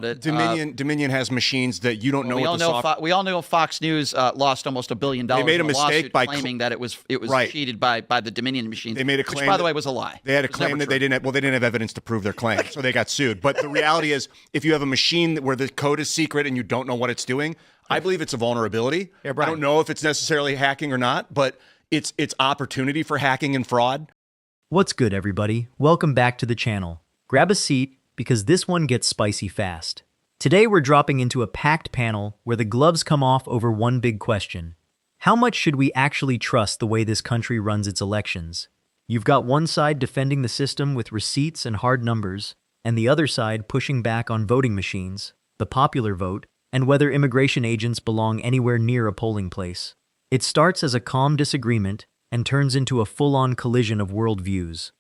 Dominion has machines that you don't know. We all know Fox News lost almost $1 billion. They made a mistake by claiming that it was right. cheated by the Dominion machines. They made a claim, which, by the way, was a lie. They had a claim that they didn't have evidence to prove their claim, so they got sued. But the reality is, if you have a machine where the code is secret and you don't know what it's doing, I believe it's a vulnerability. Yeah, I don't know if it's necessarily hacking or not, but it's opportunity for hacking and fraud. What's good, everybody? Welcome back to the channel. Grab a seat, because this one gets spicy fast. Today we're dropping into a packed panel where the gloves come off over one big question. How much should we actually trust the way this country runs its elections? You've got one side defending the system with receipts and hard numbers, and the other side pushing back on voting machines, the popular vote, and whether immigration agents belong anywhere near a polling place. It starts as a calm disagreement and turns into a full-on collision of worldviews.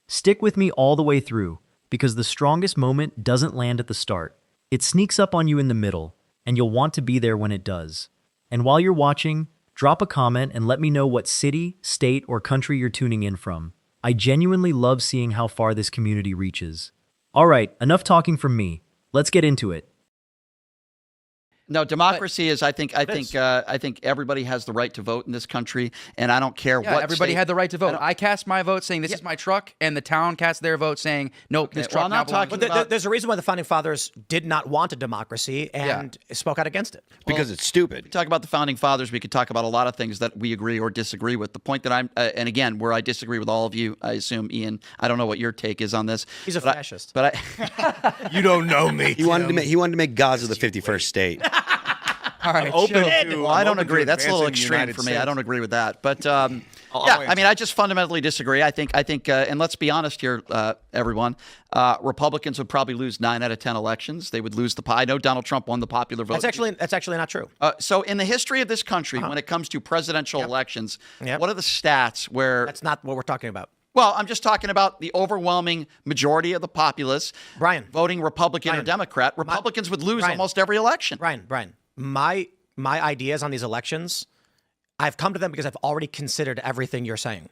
Stick with me all the way through, because the strongest moment doesn't land at the start. It sneaks up on you in the middle, and you'll want to be there when it does. And while you're watching, drop a comment and let me know what city, state, or country you're tuning in from. I genuinely love seeing how far this community reaches. All right, enough talking from me. Let's get into it. No, democracy is. I think everybody has the right to vote in this country, and I don't care what. Everybody had the right to vote. I cast my vote saying this is my truck, and the town cast their vote saying nope, this truck now belongs. But there's a reason why the founding fathers did not want a democracy and spoke out against it. Because it's stupid. We talk about the founding fathers. We could talk about a lot of things that we agree or disagree with. The point that I'm, and again, where I disagree with all of you, I assume, Ian. I don't know what your take is on this. He's a fascist. You don't know me. He wanted to make Gaza the 51st state. All right, I don't agree. That's a little extreme for me. I don't agree with that. But yeah, I mean, I just fundamentally disagree. I think, and let's be honest here, everyone. Republicans would probably lose 9 out of 10 elections. They would lose the. I know Donald Trump won the popular vote. That's actually not true. So in the history of this country, when it comes to presidential elections, what are the stats where? That's not what we're talking about. Well, I'm just talking about the overwhelming majority of the populace voting Republican or Democrat. Republicans would lose almost every election. Brian. My ideas on these elections, I've come to them because I've already considered everything you're saying.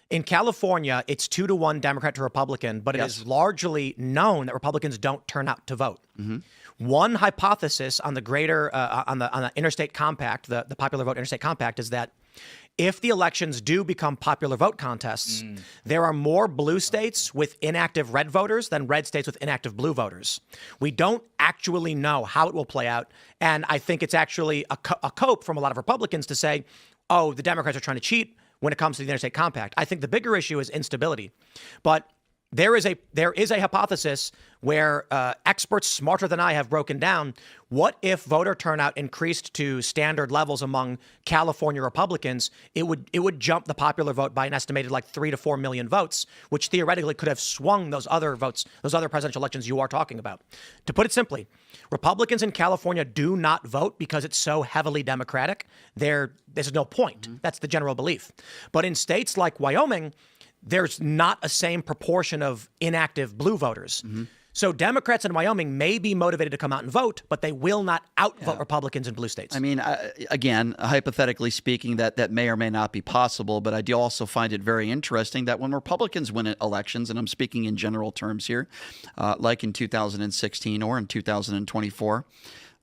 In California, it's 2-1 Democrat to Republican, but it is largely known that Republicans don't turn out to vote. One hypothesis on the greater on the interstate compact, the popular vote interstate compact, is that if the elections do become popular vote contests, there are more blue states with inactive red voters than red states with inactive blue voters. We don't actually know how it will play out. And I think it's actually a cope from a lot of Republicans to say, oh, the Democrats are trying to cheat when it comes to the interstate compact. I think the bigger issue is instability. But there is a hypothesis where experts smarter than I have broken down. What if voter turnout increased to standard levels among California Republicans? It would jump the popular vote by an estimated like 3 to 4 million votes, which theoretically could have swung those other votes, those other presidential elections you are talking about. To put it simply, Republicans in California do not vote because it's so heavily Democratic. There's no point. That's the general belief. But in states like Wyoming, there's not a same proportion of inactive blue voters. So Democrats in Wyoming may be motivated to come out and vote, but they will not outvote Republicans in blue states. I mean, again, hypothetically speaking, that may or may not be possible, but I do also find it very interesting that when Republicans win elections, and I'm speaking in general terms here, like in 2016 or in 2024,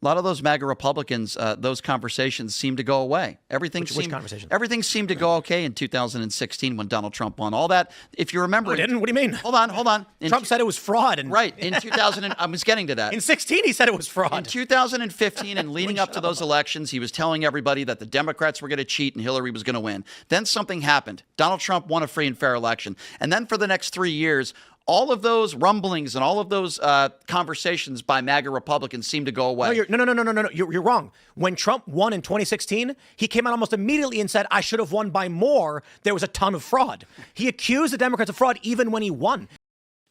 a lot of those MAGA Republicans, those conversations seem to go away. Which conversation? Everything seemed to go okay in 2016 when Donald Trump won. All that, if you remember. No, it didn't? What do you mean? Hold on. Trump said it was fraud. Right. In 2000, I was getting to that. In 16, he said it was fraud. In 2015 and leading up to those elections, he was telling everybody that the Democrats were going to cheat and Hillary was going to win. Then something happened. Donald Trump won a free and fair election. And then for the next 3 years, all of those rumblings and all of those conversations by MAGA Republicans seem to go away. No. You're wrong. When Trump won in 2016, he came out almost immediately and said, I should have won by more. There was a ton of fraud. He accused the Democrats of fraud even when he won.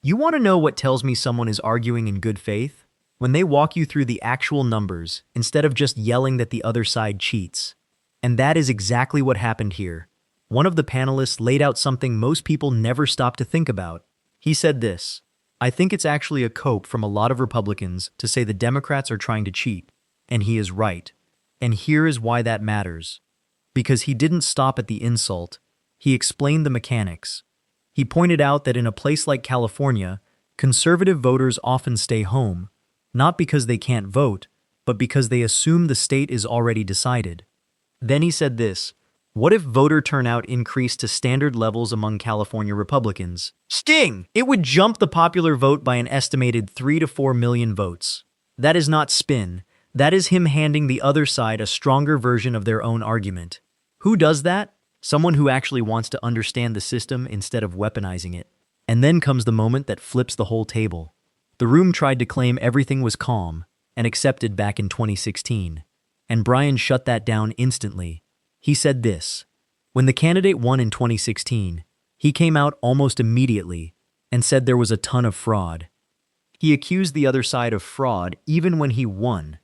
You want to know what tells me someone is arguing in good faith? When they walk you through the actual numbers instead of just yelling that the other side cheats. And that is exactly what happened here. One of the panelists laid out something most people never stop to think about. He said this: I think it's actually a cope from a lot of Republicans to say the Democrats are trying to cheat. And he is right. And here is why that matters. Because he didn't stop at the insult. He explained the mechanics. He pointed out that in a place like California, conservative voters often stay home, not because they can't vote, but because they assume the state is already decided. Then he said this: what if voter turnout increased to standard levels among California Republicans? Sting! It would jump the popular vote by an estimated 3 to 4 million votes. That is not spin. That is him handing the other side a stronger version of their own argument. Who does that? Someone who actually wants to understand the system instead of weaponizing it. And then comes the moment that flips the whole table. The room tried to claim everything was calm and accepted back in 2016. And Brian shut that down instantly. He said this: when the candidate won in 2016, he came out almost immediately and said there was a ton of fraud. He accused the other side of fraud even when he won.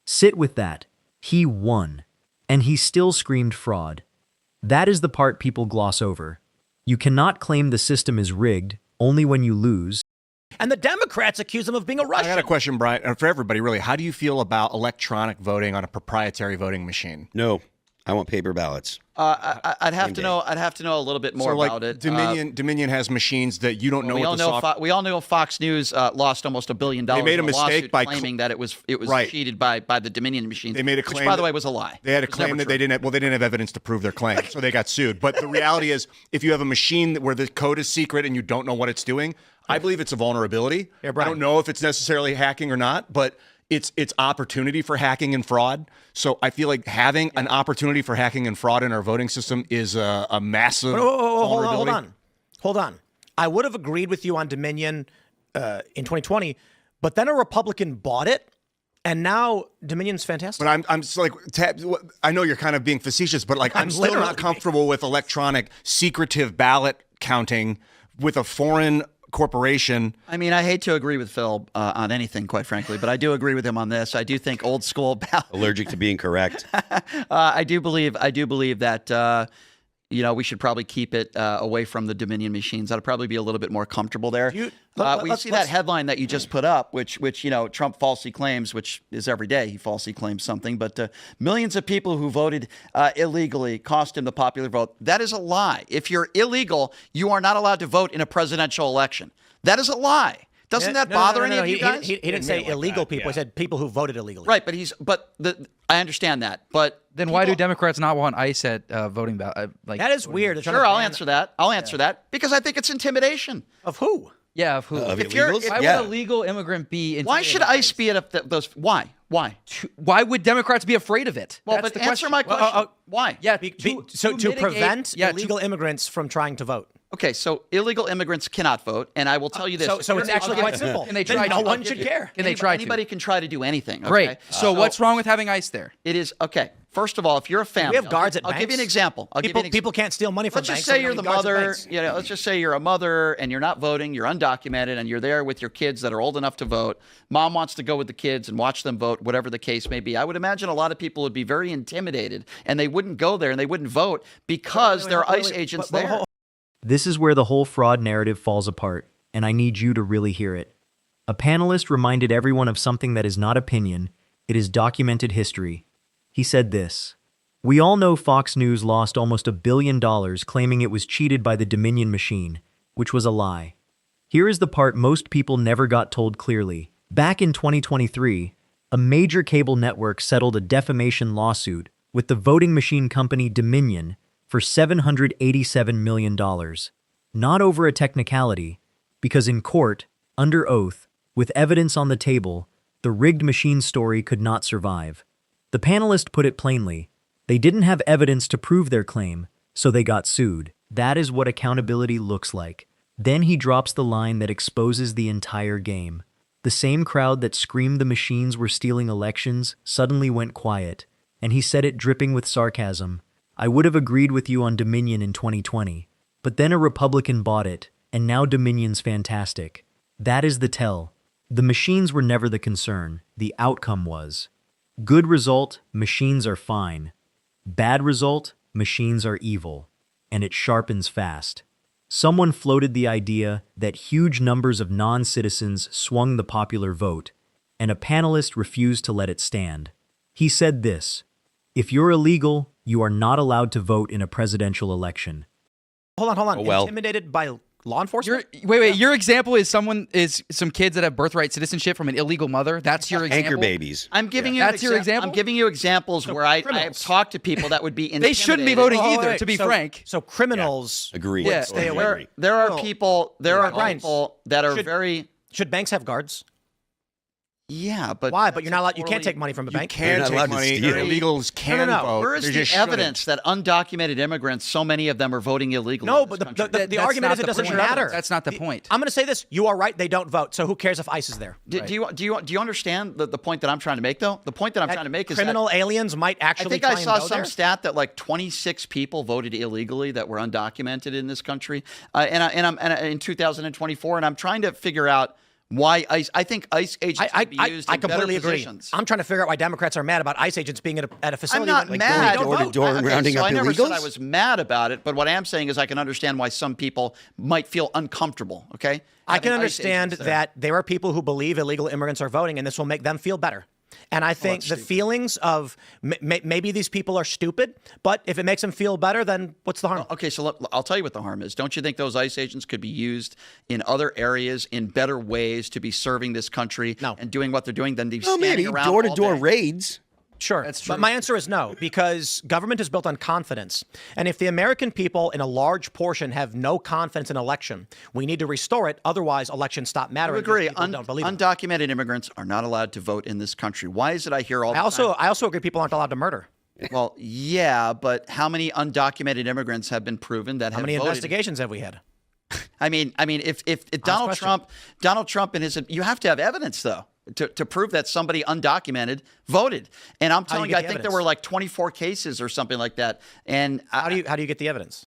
Sit with that. He won. And he still screamed fraud. That is the part people gloss over. You cannot claim the system is rigged only when you lose. And the Democrats accuse him of being a Russian. I got a question, Brian, and for everybody, really. How do you feel about electronic voting on a proprietary voting machine? No, I want paper ballots. I'd have to know. I'd have to know a little bit more about it. Dominion has machines that you don't know. We all know Fox News lost almost $1 billion. They made a mistake by claiming that it was right. cheated by the Dominion machines. They made a claim, which, by the way, was a lie. They had a claim that they didn't have evidence to prove their claim, so they got sued. But the reality is, if you have a machine where the code is secret and you don't know what it's doing, I believe it's a vulnerability. Yeah, I don't know if it's necessarily hacking or not, but it's opportunity for hacking and fraud. So I feel like having an opportunity for hacking and fraud in our voting system is a massive vulnerability. Hold on. I would have agreed with you on Dominion in 2020, but then a Republican bought it, and now Dominion's fantastic. But I'm just like, I know you're kind of being facetious, but like I'm still not comfortable with electronic secretive ballot counting with a foreign corporation. I mean, I hate to agree with Phil on anything, quite frankly, but I do agree with him on this. I do think old school ballot. Allergic to being correct. I do believe that we should probably keep it away from the Dominion machines. I'd probably be a little bit more comfortable there. We see that headline that you just put up, which Trump falsely claims, which is every day he falsely claims something, but millions of people who voted illegally cost him the popular vote. That is a lie. If you're illegal, you are not allowed to vote in a presidential election. That is a lie. Doesn't that bother any of you guys? He didn't say illegal people. He said people who voted illegally. Right, but I understand that. But then why do Democrats not want ICE at voting ballot? That is weird. Sure, I'll answer that. I'll answer that because I think it's intimidation. Of who? Yeah, of who? Of If you're- illegals? Why would a legal immigrant be? Why should ICE be at those? Why? Why would Democrats be afraid of it? Well, That's but the answer question. my question. Why? Yeah, To prevent illegal immigrants from trying to vote. Okay, so illegal immigrants cannot vote, and I will tell you this. So it's actually quite simple. Can they try? No one should care. Can they try? Anybody can try to do anything. Okay? Great. So what's wrong with having ICE there? It is okay. First of all, if you're a family, We have guards at I'll banks. give you an example. People can't steal money from Let's banks. just say so you're we the don't need guards at mother. banks. Let's just say you're a mother and you're not voting. You're undocumented and you're there with your kids that are old enough to vote. Mom wants to go with the kids and watch them vote, whatever the case may be. I would imagine a lot of people would be very intimidated and they wouldn't go there and they wouldn't vote because there are ICE agents there. This is where the whole fraud narrative falls apart, and I need you to really hear it. A panelist reminded everyone of something that is not opinion, it is documented history. He said this: we all know Fox News lost almost $1 billion claiming it was cheated by the Dominion machine, which was a lie. Here is the part most people never got told clearly. Back in 2023, a major cable network settled a defamation lawsuit with the voting machine company Dominion for $787 million. Not over a technicality, because in court, under oath, with evidence on the table, the rigged machine story could not survive. The panelist put it plainly: they didn't have evidence to prove their claim, so they got sued. That is what accountability looks like. Then he drops the line that exposes the entire game. The same crowd that screamed the machines were stealing elections suddenly went quiet, and he said it dripping with sarcasm. I would have agreed with you on Dominion in 2020, but then a Republican bought it, and now Dominion's fantastic. That is the tell. The machines were never the concern, the outcome was. Good result, machines are fine. Bad result, machines are evil. And it sharpens fast. Someone floated the idea that huge numbers of non-citizens swung the popular vote, and a panelist refused to let it stand. He said this: if you're illegal, you are not allowed to vote in a presidential election. Hold on. Oh, well. Intimidated by law enforcement. Wait. Your example is some kids that have birthright citizenship from an illegal mother. That's your example. Anchor babies. I'm giving you. That's your example? I'm giving you examples where I've talked to people that would be intimidated. They shouldn't be voting either, to be frank. So criminals Agree. would Yeah. stay away. There are people. There are Ryan, people that are very. Should banks have guards? Yeah, but Why? But you're not allowed. You can't take money from a You bank. can not take allowed to money. steal. Illegals can vote. Where is They the just shouldn't. evidence that undocumented immigrants, so many of them, are voting illegally? No, in this but country? the That's argument not is it the doesn't point. matter. That's not the point. I'm going to say this. You are right. They don't vote. So who cares if ICE is there? Do you understand the point that I'm trying to make, though? The point that I'm trying to make is criminal that aliens might I actually. think try I and saw go some there. stat that like 26 people voted illegally that were undocumented in this country, and in 2024, and I'm trying to figure out why ICE. I think ICE agents I should be used in completely better agree. positions. I'm trying to figure out why Democrats are mad about ICE agents being at a I'm facility. not when mad. they don't door to vote. door and rounding so up I never said illegals? I was mad about it, but what I am saying is I can understand why some people might feel uncomfortable. Okay, I can Having ICE understand agents there. that there are people who believe illegal immigrants are voting, and this will make them feel better. And I think the feelings of maybe these people are stupid, but if it makes them feel better, then what's the harm? Okay, so I'll tell you what the harm is. Don't you think those ICE agents could be used in other areas in better ways to be serving this country and doing what they're doing than be Oh, standing maybe around door to all door day? raids. Sure. That's true. But my answer is no, because government is built on confidence. And if the American people in a large portion have no confidence in election, we need to restore it. Otherwise, elections stop I mattering. agree. because people don't believe them. Undocumented immigrants are not allowed to vote in this country. Why is it I hear all the time? I also agree people aren't allowed to murder. Well, yeah, but how many undocumented immigrants have been proven that How have many voted? investigations have we had? I mean, if Donald question. Trump and his, you have to have evidence though to prove that somebody undocumented voted. And I'm telling you, get I the think there evidence? were like 24 cases or something like that. And How do you get the evidence?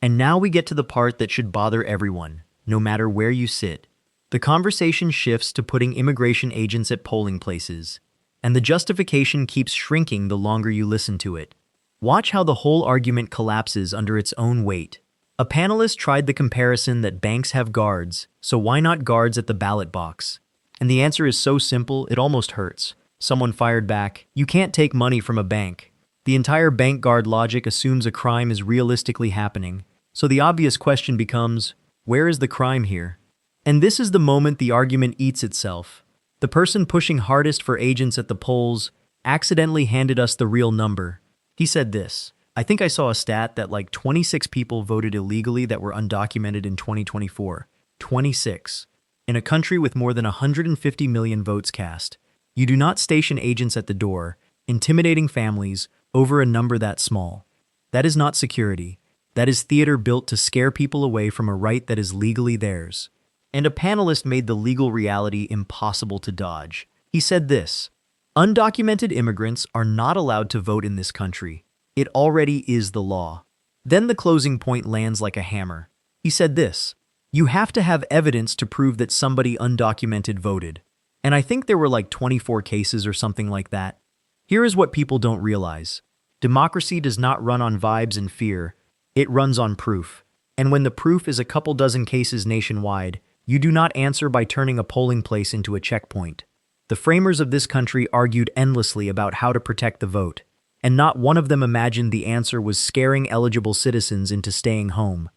And now we get to the part that should bother everyone, no matter where you sit. The conversation shifts to putting immigration agents at polling places, and the justification keeps shrinking the longer you listen to it. Watch how the whole argument collapses under its own weight. A panelist tried the comparison that banks have guards, so why not guards at the ballot box? And the answer is so simple, it almost hurts. Someone fired back, "You can't take money from a bank." The entire bank guard logic assumes a crime is realistically happening, so the obvious question becomes, where is the crime here? And this is the moment the argument eats itself. The person pushing hardest for agents at the polls accidentally handed us the real number. He said this, "I think I saw a stat that like 26 people voted illegally that were undocumented in 2024. 26. In a country with more than 150 million votes cast. You do not station agents at the door, intimidating families over a number that small. That is not security. That is theater built to scare people away from a right that is legally theirs." And a panelist made the legal reality impossible to dodge. He said this, "Undocumented immigrants are not allowed to vote in this country. It already is the law." Then the closing point lands like a hammer. He said this, "You have to have evidence to prove that somebody undocumented voted." And I think there were like 24 cases or something like that. Here is what people don't realize. Democracy does not run on vibes and fear. It runs on proof. And when the proof is a couple dozen cases nationwide, you do not answer by turning a polling place into a checkpoint. The framers of this country argued endlessly about how to protect the vote, and not one of them imagined the answer was scaring eligible citizens into staying home.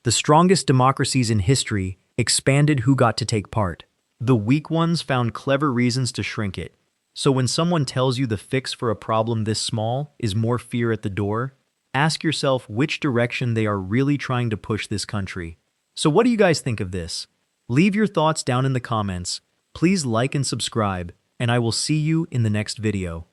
The strongest democracies in history expanded who got to take part. The weak ones found clever reasons to shrink it. So when someone tells you the fix for a problem this small is more fear at the door, ask yourself which direction they are really trying to push this country. So what do you guys think of this? Leave your thoughts down in the comments. Please like and subscribe, and I will see you in the next video.